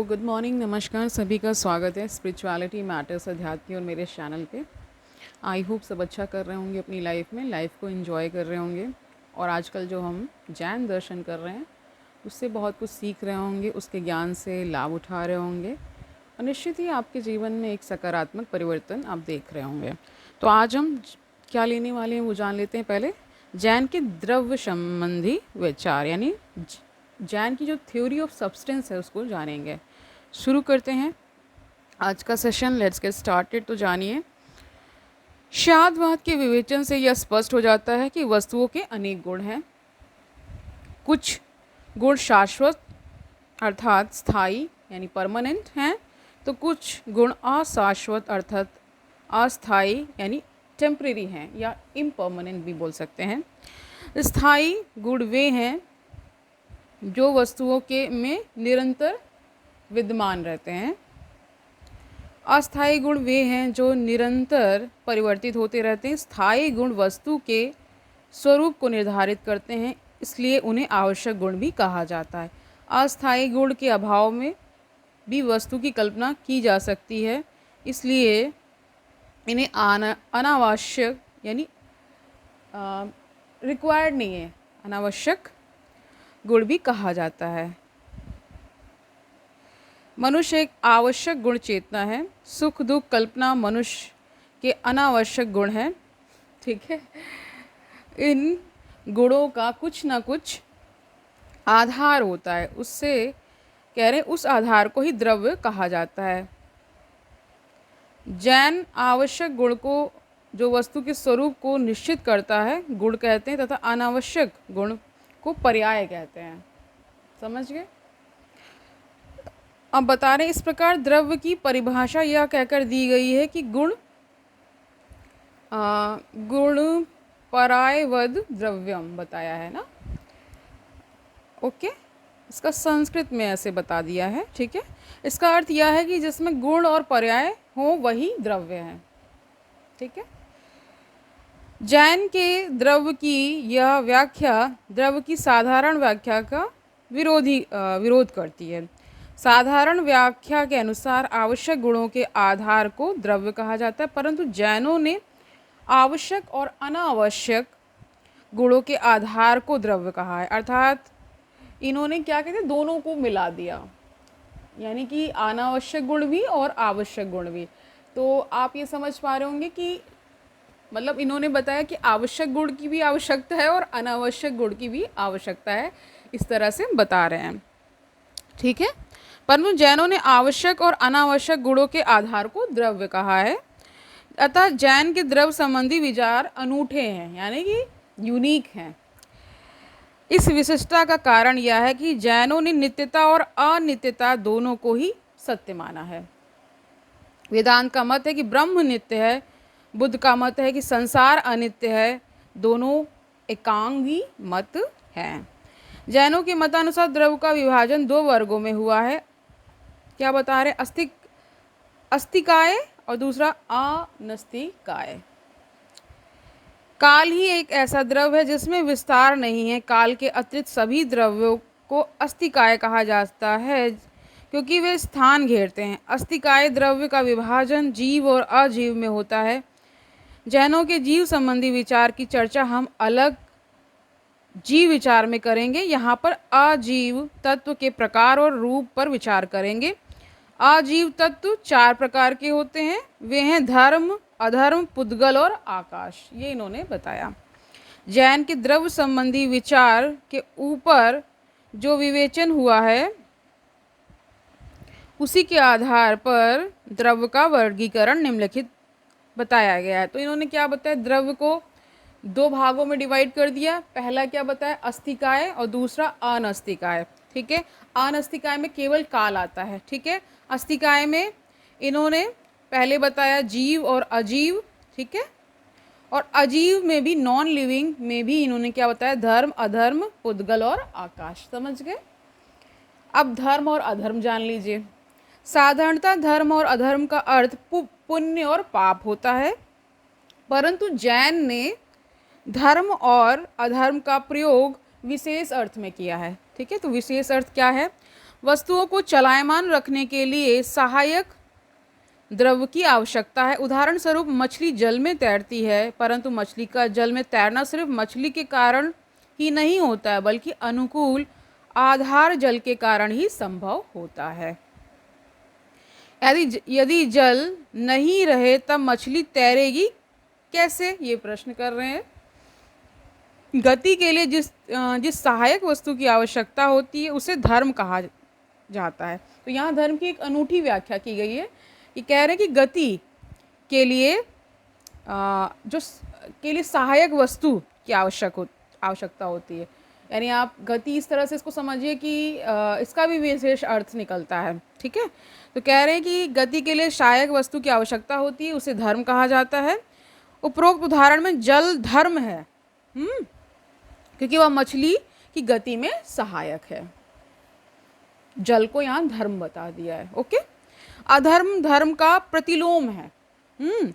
Good morning, नमस्कार, सभी का स्वागत है स्पिरिचुअलिटी मैटर्स अध्यात्म और मेरे चैनल पे। आई होप सब अच्छा कर रहे होंगे अपनी लाइफ को एंजॉय कर रहे होंगे। और आजकल जो हम जैन दर्शन कर रहे हैं उससे बहुत कुछ सीख रहे होंगे, उसके ज्ञान से लाभ उठा रहे होंगे और निश्चित ही आपके जीवन में एक सकारात्मक परिवर्तन आप देख रहे होंगे। तो आज हम क्या लेने वाले हैं वो जान लेते हैं। पहले जैन के द्रव्य संबंधी विचार यानी जैन की जो थ्योरी ऑफ सब्सटेंस है उसको जानेंगे। शुरू करते हैं आज का सेशन। Let's get started. तो जानिए, शादवाद के विवेचन से यह स्पष्ट हो जाता है कि वस्तुओं के अनेक गुण हैं। कुछ गुण शाश्वत अर्थात स्थायी यानी परमानेंट हैं, तो कुछ गुण अशाश्वत अर्थात अस्थायी यानी टेम्परेरी हैं या इम्परमानेंट भी बोल सकते हैं। स्थायी गुण वे हैं जो वस्तुओं के में निरंतर विद्यमान रहते हैं। अस्थायी गुण वे हैं जो निरंतर परिवर्तित होते रहते हैं। स्थायी गुण वस्तु के स्वरूप को निर्धारित करते हैं, इसलिए उन्हें आवश्यक गुण भी कहा जाता है। अस्थायी गुण के अभाव में भी वस्तु की कल्पना की जा सकती है, इसलिए इन्हें अनावश्यक यानी रिक्वायर्ड नहीं है, अनावश्यक गुण भी कहा जाता है। मनुष्य एक आवश्यक गुण चेतना है। सुख दुख कल्पना मनुष्य के अनावश्यक गुण हैं। ठीक है, इन गुणों का कुछ ना कुछ आधार होता है, उससे कह रहे उस आधार को ही द्रव्य कहा जाता है। जैन आवश्यक गुण को जो वस्तु के स्वरूप को निश्चित करता है गुण कहते हैं, तथा अनावश्यक गुण को पर्याय कहते हैं। समझ गए? अब बता रहे इस प्रकार द्रव्य की परिभाषा यह कहकर दी गई है कि गुण परायवद द्रव्यम बताया है ना। ओके, इसका संस्कृत में ऐसे बता दिया है। ठीक है, इसका अर्थ यह है कि जिसमें गुण और पर्याय हो वही द्रव्य है। ठीक है, जैन के द्रव्य की यह व्याख्या द्रव्य की साधारण व्याख्या का विरोध करती है। साधारण व्याख्या के अनुसार आवश्यक गुणों के आधार को द्रव्य कहा जाता है, परंतु जैनों ने आवश्यक और अनावश्यक गुणों के आधार को द्रव्य कहा है। अर्थात इन्होंने क्या कहते हैं, दोनों को मिला दिया, यानी कि अनावश्यक गुण भी और आवश्यक गुण भी। तो आप ये समझ पा रहे होंगे कि मतलब इन्होंने बताया कि आवश्यक गुण की भी आवश्यकता है और अनावश्यक गुण की भी आवश्यकता है, इस तरह से बता रहे हैं। ठीक है, परंतु जैनों ने आवश्यक और अनावश्यक गुणों के आधार को द्रव्य कहा है। अतः जैन के द्रव्य संबंधी विचार अनूठे हैं, यानी कि यूनिक हैं। इस विशिष्टता का कारण यह है कि जैनों ने नित्यता और अनित्यता दोनों को ही सत्य माना है। वेदांत का मत है कि ब्रह्म नित्य है, बुद्ध का मत है कि संसार अनित्य है। दोनों एकांगी मत हैं। जैनों के मतानुसार द्रव्य का विभाजन दो वर्गों में हुआ है। क्या बता रहे? अस्तिकाय और दूसरा अनस्तिकाय। काल ही एक ऐसा द्रव्य है जिसमें विस्तार नहीं है। काल के अतिरिक्त सभी द्रव्यों को अस्तिकाय कहा जाता है क्योंकि वे स्थान घेरते हैं। अस्तिकाय द्रव्य का विभाजन जीव और अजीव में होता है। जैनों के जीव संबंधी विचार की चर्चा हम अलग जीव विचार में करेंगे। यहाँ पर अजीव तत्व के प्रकार और रूप पर विचार करेंगे। अजीव तत्व चार प्रकार के होते हैं, वे हैं धर्म, अधर्म, पुद्गल और आकाश। ये इन्होंने बताया। जैन के द्रव्य संबंधी विचार के ऊपर जो विवेचन हुआ है उसी के आधार पर द्रव्य का वर्गीकरण निम्नलिखित बताया गया है। तो इन्होंने क्या बताया, द्रव्य को दो भागों में डिवाइड कर दिया। पहला क्या बताया, अस्तिकाय और दूसरा अनस्तिकाय। ठीक है, अनस्तिकाय में केवल काल आता है। ठीक है, अस्तिकाय में इन्होंने पहले बताया जीव और अजीव। ठीक है, और अजीव में भी नॉन लिविंग में भी इन्होंने क्या बताया, धर्म, अधर्म, पुद्गल और आकाश। समझ गए? अब धर्म और अधर्म जान लीजिए। साधारणतः धर्म और अधर्म का अर्थ पुण्य और पाप होता है, परंतु जैन ने धर्म और अधर्म का प्रयोग विशेष अर्थ में किया है। ठीक है, तो विशेष अर्थ क्या है? वस्तुओं को चलायमान रखने के लिए सहायक द्रव की आवश्यकता है। उदाहरण स्वरूप मछली जल में तैरती है, परंतु मछली का जल में तैरना सिर्फ मछली के कारण ही नहीं होता है, बल्कि अनुकूल आधार जल के कारण ही संभव होता है। यदि जल नहीं रहे तब मछली तैरेगी कैसे, ये प्रश्न कर रहे हैं। गति के लिए जिस सहायक वस्तु की आवश्यकता होती है उसे धर्म कहा जाता है। तो यहाँ धर्म की एक अनूठी व्याख्या की गई है कि कह रहे हैं कि गति के लिए सहायक वस्तु की आवश्यकता होती है। यानी आप गति इस तरह से इसको समझिए कि इसका भी विशेष अर्थ निकलता है। ठीक है, तो कह रहे हैं कि गति के लिए सहायक वस्तु की आवश्यकता होती है, उसे धर्म कहा जाता है। उपरोक्त उदाहरण में जल धर्म है, क्योंकि वह मछली की गति में सहायक है। जल को यहाँ धर्म बता दिया है। ओके, अधर्म धर्म का प्रतिलोम है।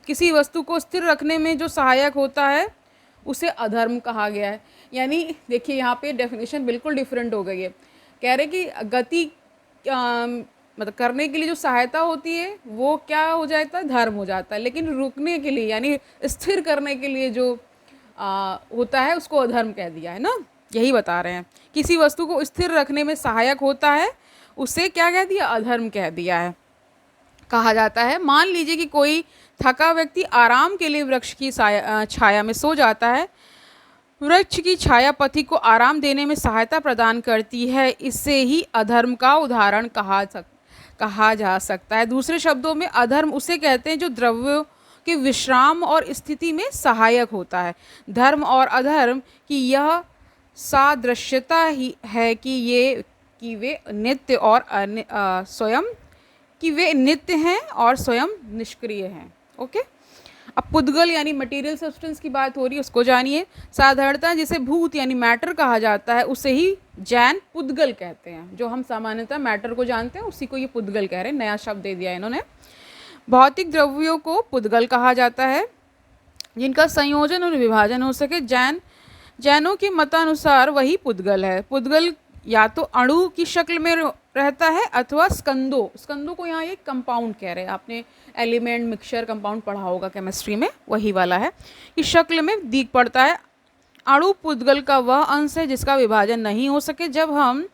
किसी वस्तु को स्थिर रखने में जो सहायक होता है उसे अधर्म कहा गया है। यानी देखिए यहाँ पे डेफिनेशन बिल्कुल डिफरेंट हो गई है। कह रहे कि गति मतलब करने के लिए जो सहायता होती है वो क्या हो जाता है, धर्म हो जाता है, लेकिन रुकने के लिए यानी स्थिर करने के लिए जो होता है उसको अधर्म कह दिया है ना। यही बता रहे हैं, किसी वस्तु को स्थिर रखने में सहायक होता है उसे क्या कह दिया, अधर्म कह दिया है, कहा जाता है। मान लीजिए कि कोई थका व्यक्ति आराम के लिए वृक्ष की छाया में सो जाता है। वृक्ष की छाया पथिक को आराम देने में सहायता प्रदान करती है, इससे ही अधर्म का उदाहरण कहा जा सकता है। दूसरे शब्दों में अधर्म उसे कहते हैं जो द्रव्यों के विश्राम और स्थिति में सहायक होता है। धर्म और अधर्म की यह सादृश्यता ही है कि वे नित्य हैं और स्वयं निष्क्रिय हैं। ओके, अब पुद्गल यानी मटेरियल सब्सटेंस की बात हो रही है, उसको जानिए। साधारणतः जिसे भूत यानी मैटर कहा जाता है उसे ही जैन पुद्गल कहते हैं। जो हम सामान्यतः मैटर को जानते हैं उसी को ये पुद्गल कह रहे हैं, नया शब्द दे दिया इन्होंने। भौतिक द्रव्यों को पुद्गल कहा जाता है जिनका संयोजन और विभाजन हो सके। जैनों के मतानुसार वही पुद्गल है। पुद्गल या तो अणु की शक्ल में रहता है अथवा स्कंदों को यहाँ एक कंपाउंड कह रहे हैं। आपने एलिमेंट मिक्सचर कंपाउंड पढ़ा होगा केमिस्ट्री में, वही वाला है। इस शक्ल में दिख पड़ता है। अणु पुद्गल का वह अंश है जिसका विभाजन नहीं हो सके। जब हम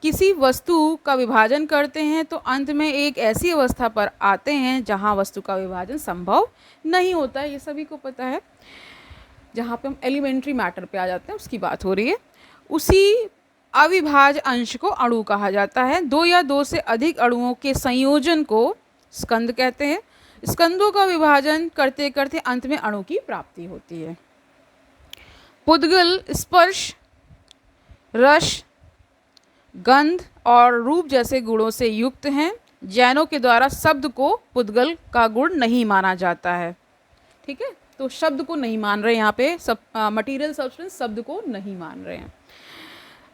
किसी वस्तु का विभाजन करते हैं तो अंत में एक ऐसी अवस्था पर आते हैं जहाँ वस्तु का विभाजन संभव नहीं होता है। ये सभी को पता है। जहाँ पे हम एलिमेंट्री मैटर पे आ जाते हैं उसकी बात हो रही है। उसी अविभाज्य अंश को अणु कहा जाता है। दो या दो से अधिक अणुओं के संयोजन को स्कंद कहते हैं। स्कंदों का विभाजन करते करते अंत में अणु की प्राप्ति होती है। पुद्गल स्पर्श, रस, गंध और रूप जैसे गुणों से युक्त हैं। जैनों के द्वारा शब्द को पुद्गल का गुण नहीं माना जाता है। ठीक है, तो शब्द को नहीं मान रहे यहाँ पे, मटेरियल सब्सटेंस शब्द को नहीं मान रहे हैं।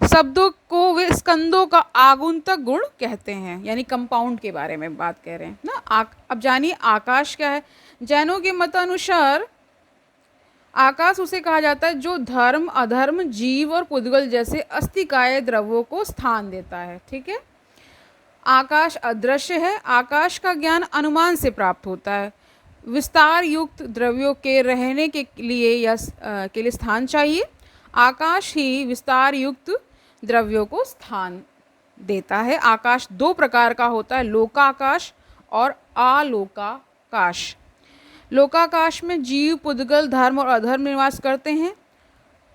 शब्दों को वे स्कंदों का आगुंतक गुण कहते हैं, यानी कंपाउंड के बारे में बात कह रहे हैं ना। अब जानिए आकाश क्या है। जैनों के मतानुसार आकाश उसे कहा जाता है जो धर्म, अधर्म, जीव और पुद्गल जैसे अस्तिकाय द्रव्यों को स्थान देता है। ठीक है, आकाश अदृश्य है। आकाश का ज्ञान अनुमान से प्राप्त होता है। विस्तार युक्त द्रव्यों के रहने के लिए स्थान चाहिए। आकाश ही विस्तार युक्त द्रव्यों को स्थान देता है। आकाश दो प्रकार का होता है, लोकाकाश और आलोकाकाश। लोकाकाश में जीव, पुद्गल, धर्म और अधर्म निवास करते हैं।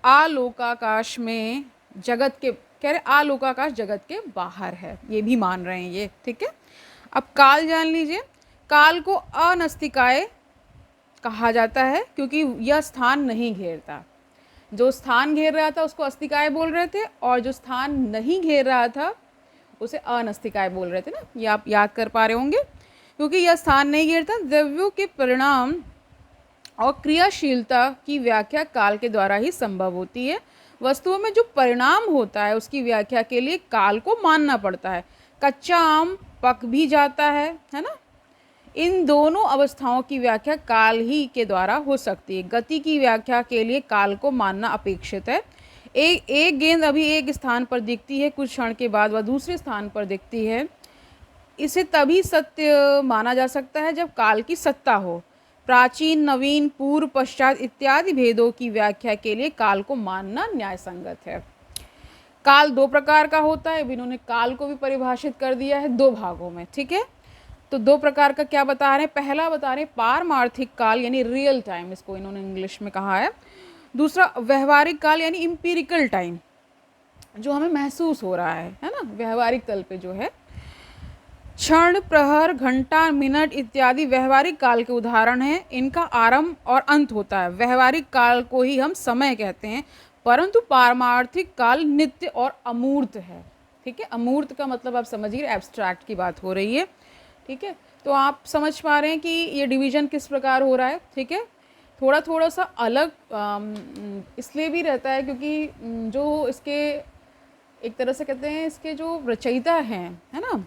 आलोकाकाश में जगत के आलोकाकाश जगत के बाहर है, ये भी मान रहे हैं ये। ठीक है, अब काल जान लीजिए। काल को अनस्तिकाय कहा जाता है क्योंकि यह स्थान नहीं घेरता। जो स्थान घेर रहा था उसको अस्तिकाय बोल रहे थे, और जो स्थान नहीं घेर रहा था उसे अनस्तिकाय बोल रहे थे ना। ये आप याद कर पा रहे होंगे। क्योंकि यह स्थान नहीं घेरता, द्रव्यों के परिणाम और क्रियाशीलता की व्याख्या काल के द्वारा ही संभव होती है। वस्तुओं में जो परिणाम होता है उसकी व्याख्या के लिए काल को मानना पड़ता है। कच्चा आम पक भी जाता है ना। इन दोनों अवस्थाओं की व्याख्या काल ही के द्वारा हो सकती है। गति की व्याख्या के लिए काल को मानना अपेक्षित है। एक गेंद अभी एक स्थान पर दिखती है, कुछ क्षण के बाद वह दूसरे स्थान पर दिखती है। इसे तभी सत्य माना जा सकता है जब काल की सत्ता हो। प्राचीन, नवीन, पूर्व, पश्चात इत्यादि भेदों की व्याख्या के लिए काल को मानना न्याय संगत है। काल दो प्रकार का होता है। इन्होंने काल को भी परिभाषित कर दिया है दो भागों में, ठीक है। तो दो प्रकार का क्या बता रहे हैं? पहला बता रहे हैं पारमार्थिक काल यानी रियल टाइम, इसको इन्होंने इंग्लिश में कहा है। दूसरा व्यवहारिक काल यानी इम्पीरिकल टाइम, जो हमें महसूस हो रहा है ना, व्यवहारिक तल पे जो है। क्षण, प्रहर, घंटा, मिनट इत्यादि व्यवहारिक काल के उदाहरण हैं। इनका आरंभ और अंत होता है। व्यवहारिक काल को ही हम समय कहते हैं, परंतु पारमार्थिक काल नित्य और अमूर्त है, ठीक है। अमूर्त का मतलब आप समझिए, एब्स्ट्रैक्ट की बात हो रही है, ठीक है। तो आप समझ पा रहे हैं कि ये डिवीज़न किस प्रकार हो रहा है, ठीक है। थोड़ा सा अलग इसलिए भी रहता है क्योंकि जो इसके एक तरह से कहते हैं, इसके जो रचयिता हैं, है ना,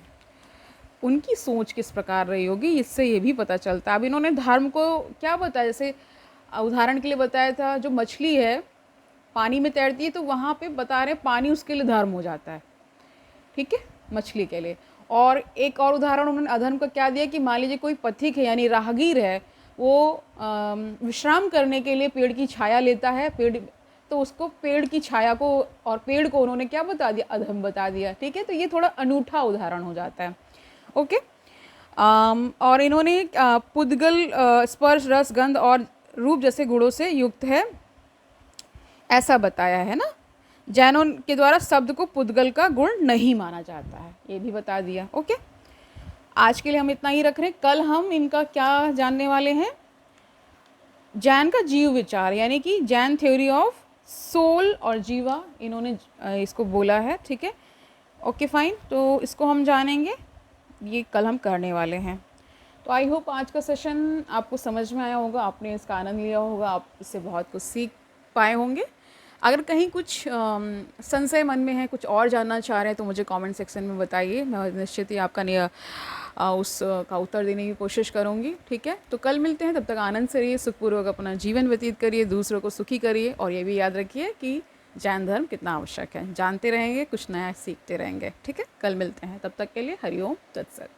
उनकी सोच किस प्रकार रही होगी, इससे ये भी पता चलता है। अब इन्होंने धर्म को क्या बताया, जैसे उदाहरण के लिए बताया था, जो मछली है पानी में तैरती है तो वहाँ पे बता रहे पानी उसके लिए धर्म हो जाता है, ठीक है, मछली के लिए। और एक और उदाहरण उन्होंने अधर्म का क्या दिया कि मान लीजिए कोई पथिक है यानी राहगीर है, वो विश्राम करने के लिए पेड़ की छाया लेता है, पेड़, तो उसको पेड़ की छाया को और पेड़ को उन्होंने क्या बता दिया, अधर्म बता दिया, ठीक है। तो ये थोड़ा अनूठा उदाहरण हो जाता है, ओके। और इन्होंने पुद्गल स्पर्श, रस, गंध और रूप जैसे गुणों से युक्त है ऐसा बताया है ना। जैनों के द्वारा शब्द को पुद्गल का गुण नहीं माना जाता है, ये भी बता दिया, ओके। आज के लिए हम इतना ही रख रहे हैं। कल हम इनका क्या जानने वाले हैं, जैन का जीव विचार यानी कि जैन थ्योरी ऑफ सोल और जीवा, इन्होंने इसको बोला है, ठीक है, ओके फाइन। तो इसको हम जानेंगे, ये कल हम करने वाले हैं। तो आई होप आज का सेशन आपको समझ में आया होगा, आपने इसका आनंद लिया होगा, आप इससे बहुत कुछ सीख पाए होंगे। अगर कहीं कुछ संशय मन में है, कुछ और जानना चाह रहे हैं तो मुझे कमेंट सेक्शन में बताइए, मैं निश्चित ही आपका उसका उत्तर देने की कोशिश करूँगी, ठीक है। तो कल मिलते हैं, तब तक आनंद से रहिए, सुखपूर्वक अपना जीवन व्यतीत करिए, दूसरों को सुखी करिए, और ये भी याद रखिए कि जैन धर्म कितना आवश्यक है। जानते रहेंगे, कुछ नया सीखते रहेंगे, ठीक है। कल मिलते हैं, तब तक के लिए हरिओम तत्सत।